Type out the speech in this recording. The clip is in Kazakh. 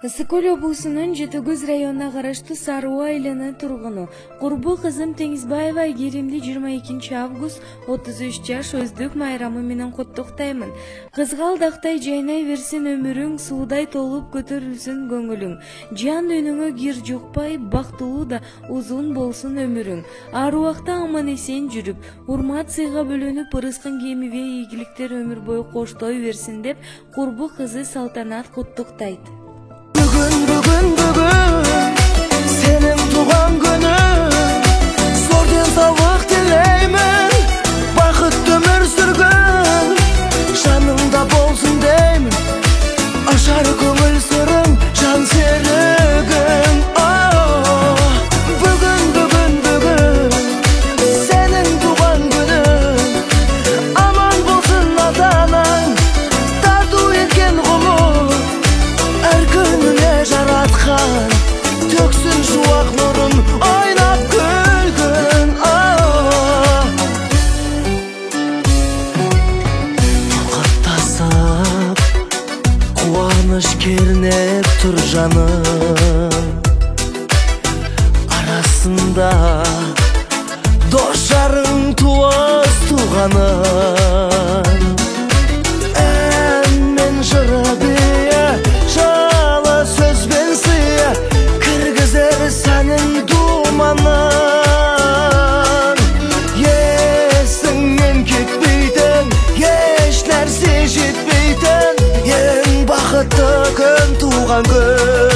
Ысыкөл облусунун Жетөгөз районуна караштуу Саруу айылынын тургуну курбу кызым Теңизбаева Айгеримди 22 август 33 жаш өздүк майрамы менен коттуктаймын. Кызга алдактай жайнай берсин өмүрүң, суудай толуп көтөрүлсүн көңүлүң. Жан үнүңө кир жукпай, бактылуу да узун болсун өмүрүң. Аруакта аман эсен жүрүп, урмат сыйга бөлөнүп, ырыскын кемибей ийгиликтер өмүр бою коштой берсин деп курбу кызы Салтанат коттуктайт. Бүгін сенің туған күнің, зор денсаулық тілеймін, бақытты өмір сүргін, жаныңда болсын деймін, ашар көңіл сырың, жан серігің. Бүгін сенің туған күнің, аман болсын ата-анаң, тарту еткен ғұмыр, әр күніне жаратқан, төксін шуақ нұрын, ойнап күлгін. Құттасып, қуаныш кернеп тұр жаным, арасында дос жарың, туыс туғаның. Ән жыры бие, жалы сөзбен сыя, кіргізер сәнін думанын. Есіңнен кетпейтін, еш нәрсе жетпейтін, ең бақытты күн туған күн.